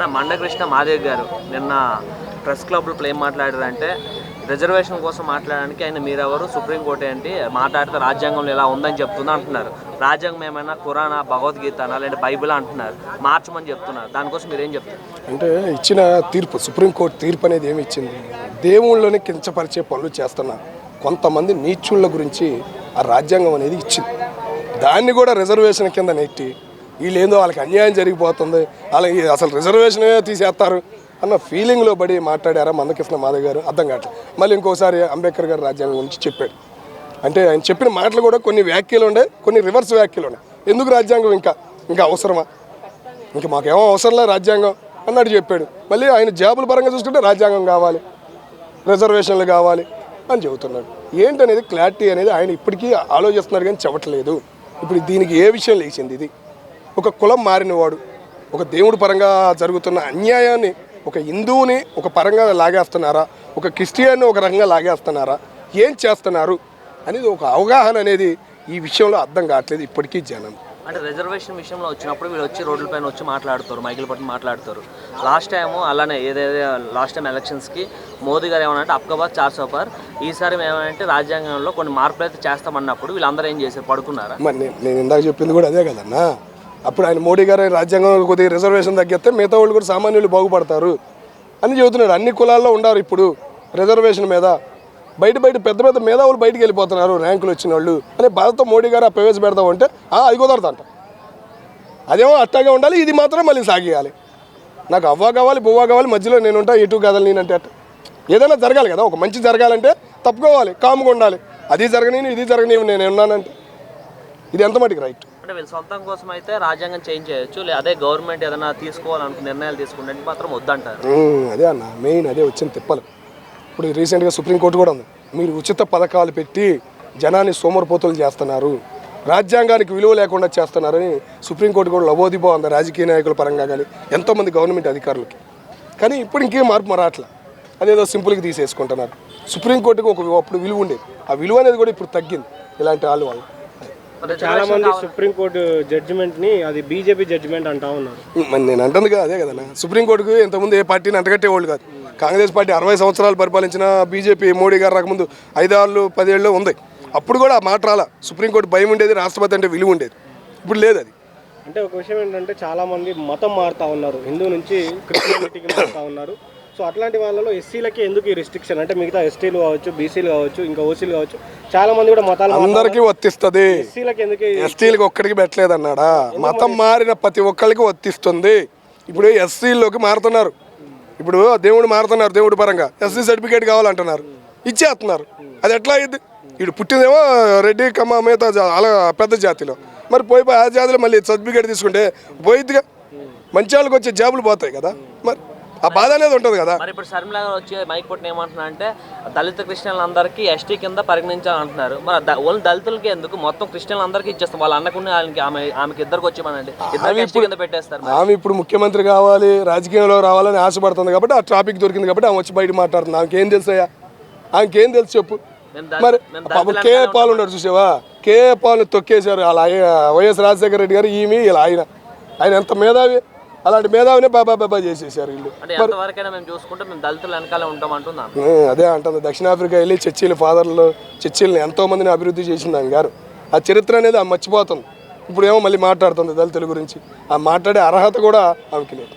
నా మండకృష్ణ మాదేవ్ గారు నిన్న ప్రెస్ క్లబ్లో ఏం మాట్లాడారంటే రిజర్వేషన్ కోసం మాట్లాడడానికి ఆయన మీరెవరు సుప్రీంకోర్టు ఏంటి మాట్లాడితే రాజ్యాంగంలో ఇలా ఉందని చెప్తుందా అంటున్నారు. రాజ్యాంగం ఏమైనా ఖురానా భగవద్గీతనా లేదంటే బైబిల్ అంటున్నారు, మార్చమని చెప్తున్నారు. దానికోసం మీరేం చెప్తారు? అంటే ఇచ్చిన తీర్పు సుప్రీంకోర్టు తీర్పు అనేది ఏమి ఇచ్చింది? దేవుళ్ళని కించపరిచే పనులు చేస్తున్నారు కొంతమంది నీచుళ్ళ గురించి ఆ రాజ్యాంగం అనేది ఇచ్చింది. దాన్ని కూడా రిజర్వేషన్ కింద నెట్టి వీళ్ళేందో వాళ్ళకి అన్యాయం జరిగిపోతుంది, వాళ్ళకి అసలు రిజర్వేషనే తీసేస్తారు అన్న ఫీలింగ్లో పడి మాట్లాడారా మందకృష్ణ మాదేవ్ గారు అర్థం కావట్లేదు. మళ్ళీ ఇంకోసారి అంబేద్కర్ గారు రాజ్యాంగం గురించి చెప్పాడు. అంటే ఆయన చెప్పిన మాటలు కూడా కొన్ని వ్యాఖ్యలు ఉండే, కొన్ని రివర్స్ వ్యాఖ్యలు ఉన్నాయి. ఎందుకు రాజ్యాంగం ఇంకా అవసరమా, ఇంకా మాకేమో అవసరంలే రాజ్యాంగం అన్నట్టు చెప్పాడు. మళ్ళీ ఆయన జాబుల పరంగా చూసుకుంటే రాజ్యాంగం కావాలి, రిజర్వేషన్లు కావాలి అని చెబుతున్నాడు. ఏంటనేది క్లారిటీ అనేది ఆయన ఇప్పటికీ ఆలోచిస్తున్నారు కానీ చెప్పట్లేదు. ఇప్పుడు దీనికి ఏ విషయం లేచింది? ఇది ఒక కులం మారినవాడు ఒక దేవుడి పరంగా జరుగుతున్న అన్యాయాన్ని ఒక హిందువుని ఒక పరంగా లాగేస్తున్నారా, ఒక క్రిస్టియన్ని ఒక రకంగా లాగేస్తున్నారా, ఏం చేస్తున్నారు అనేది ఒక అవగాహన అనేది ఈ విషయంలో అర్థం కావట్లేదు ఇప్పటికీ జనం. అంటే రిజర్వేషన్ విషయంలో వచ్చినప్పుడు వీళ్ళు వచ్చి రోడ్లపైన వచ్చి మాట్లాడుతారు, మైకులు పట్టుకు మాట్లాడతారు. లాస్ట్ టైము అలానే లాస్ట్ టైం ఎలక్షన్స్కి మోదీ గారు ఏమనంటే అబ్కాబాద్ 400 పార్, ఈసారి ఏమంటే రాజ్యాంగంలో కొన్ని మార్పులు అయితే చేస్తామన్నప్పుడు వీళ్ళందరూ ఏం చేశారు, పడుకున్నారా? మరి నేను ఇందాక చెప్పింది కూడా అదే కదన్నా. అప్పుడు ఆయన మోడీ గారు రాజ్యాంగం కొద్దిగా రిజర్వేషన్ తగ్గిస్తే మిగతా వాళ్ళు కూడా సామాన్యులు బాగుపడతారు అని చెబుతున్నాడు. అన్ని కులాల్లో ఉన్నారు ఇప్పుడు రిజర్వేషన్ మీద. బయట పెద్ద మేధావులు బయటికి వెళ్ళిపోతున్నారు ర్యాంకులు వచ్చిన వాళ్ళు అనే బాధతో మోడీ గారు ప్రవేశపెడతాం అంటే అది కుదరదంట. అదేమో అట్టాగే ఉండాలి, ఇది మాత్రం మళ్ళీ సాగియాలి. నాకు అవ్వ కావాలి బువ్వ కావాలి, మధ్యలో నేను ఉంటా, ఎటు కదలు నేనంటే అట్ట ఏదైనా జరగాలి కదా. ఒక మంచి జరగాలంటే తప్పుకోవాలి, కాముగా ఉండాలి. అది జరగని ఇది జరగని నేను ఉన్నానంటే ఇది ఎంత మటుకు రైట్? అంటే వీళ్ళ సొంతం కోసం అయితే రాజ్యాంగం చేంజ్ చేయొచ్చు, అదే గవర్నమెంట్ ఏదైనా తీసుకోవాలనుకున్న నిర్ణయాలు తీసుకుంటే మాత్రం వద్దంటారు. అదే అన్న మెయిన్ అదే వచ్చిన తిప్పలు. ఇప్పుడు రీసెంట్గా సుప్రీంకోర్టు కూడా ఉంది, మీరు ఉచిత పథకాలు పెట్టి జనాన్ని సోమరిపోతులు చేస్తున్నారు, రాజ్యాంగానికి విలువ లేకుండా చేస్తున్నారని సుప్రీంకోర్టు కూడా లబోదిబో ఉంది రాజకీయ నాయకుల పరంగా కానీ ఎంతోమంది గవర్నమెంట్ అధికారులకి. కానీ ఇప్పుడు ఇంకేం మార్పు రావట్లా, అదేదో సింపుల్గా తీసేసుకుంటున్నారు. సుప్రీంకోర్టుకి అప్పుడు విలువ ఉండేది, ఆ విలువ అనేది కూడా ఇప్పుడు తగ్గింది ఇలాంటి వాళ్ళ వల్ల. చాలా మంది సుప్రీంకోర్టు జడ్జిమెంట్ ని అది బీజేపీ జడ్జిమెంట్ అంటా ఉన్నారు. నేను అంటుంది కదా అదే కదన్నా. సుప్రీంకోర్టుకు ఇంతకుముందు ఏ పార్టీని అంటగట్టేవాళ్ళు కాదు. కాంగ్రెస్ పార్టీ 60 సంవత్సరాలు పరిపాలించిన, బీజేపీ మోడీ గారు రాకముందు 5 ఏళ్ళు 10 ఏళ్ళు ఉంది. అప్పుడు కూడా ఆ మాట రాలా. సుప్రీంకోర్టు భయం ఉండేది, రాష్ట్రపతి అంటే విలువ ఉండేది. ఇప్పుడు లేదు అది. అంటే ఒక విషయం ఏంటంటే చాలా మంది మతం మారుతా ఉన్నారు, హిందూ నుంచి క్రిస్టియానిటీకి మారుతా ఉన్నారు. సో అట్లాంటి వాళ్ళలో ఎస్సీలకి ఎందుకు ఈ రిస్ట్రిక్షన్? అంటే మిగతా ఎస్టీలు కావచ్చు, బీసీలు కావచ్చు, ఇంకా ఓసీలు కావచ్చు, చాలా మంది కూడా మతాలు అందరికీ వర్తిస్తుంది. ఎస్సీలకి ఎందుకు? ఎస్టీలకి ఒక్కడికి పెట్టలేదన్నాడా? మతం మారిన ప్రతి ఒక్కరికి వర్తిస్తుంది. ఇప్పుడు ఎస్సీలోకి మారుతున్నారు, ఇప్పుడు దేవుడు మారుతున్నారు, దేవుడి పరంగా ఎస్సీ సర్టిఫికేట్ కావాలంటున్నారు, ఇచ్చేస్తున్నారు. అది ఎట్లా అయింది? ఇప్పుడు పుట్టిందేమో రెడ్డి కమ్మ మిగతా అలా పెద్ద జాతిలో, మరి పోయి ఆ జాతిలో మళ్ళీ సర్టిఫికేట్ తీసుకుంటే పోయిద్దిగా. మంచి వాళ్ళకి వచ్చే జాబులు పోతాయి కదా, మరి ఆ బాధ అనేది ఉంటుంది కదా. మరి ఇప్పుడు శర్మిల గారు వచ్చి మైక్ పట్టిన ఏమంటున్నా అంటే దళిత క్రిస్టియన్లందరికీ ఎస్టీ కింద పరిగణించాలంటున్నారు. మరి ఓన్లీ దళితులకి ఎందుకు, మొత్తం క్రిస్టియన్లందరికీ ఇచ్చేస్తాం, వాళ్ళ అన్నకుండా ఆమెకి ఇద్దరికి వచ్చేమనండి, ఇద్దరికి కింద పెట్టేస్తారు. ఆమె ఇప్పుడు ముఖ్యమంత్రి కావాలి, రాజకీయంలో రావాలని ఆశపడుతుంది కాబట్టి ఆ టాపిక్ దొరికింది కాబట్టి ఆమె వచ్చి బయట మాట్లాడుతుంది. ఆమెకేం తెలుసా? ఆమెకేం తెలుసు చెప్పు? మరి కేఏ పాల్ ఉన్నాడు చూసావా, కేఏ పాల్ని తొక్కేశారు అలా వైఎస్ రాజశేఖర రెడ్డి గారు, ఇలా ఆయన ఎంత మేధావి, అలాంటి మేధావినే బాబా చేసేసారు వీళ్ళు. అదే అంటుంది. దక్షిణాఫ్రికా వెళ్ళి చర్చిల్ని ఎంతో మందిని అభివృద్ధి చేసింది ఆమె గారు. ఆ చరిత్ర అనేది ఆమె మర్చిపోతుంది. ఇప్పుడు ఏమో మళ్ళీ మాట్లాడుతుంది దళితుల గురించి. ఆ మాట్లాడే అర్హత కూడా ఆమెకి లేదు.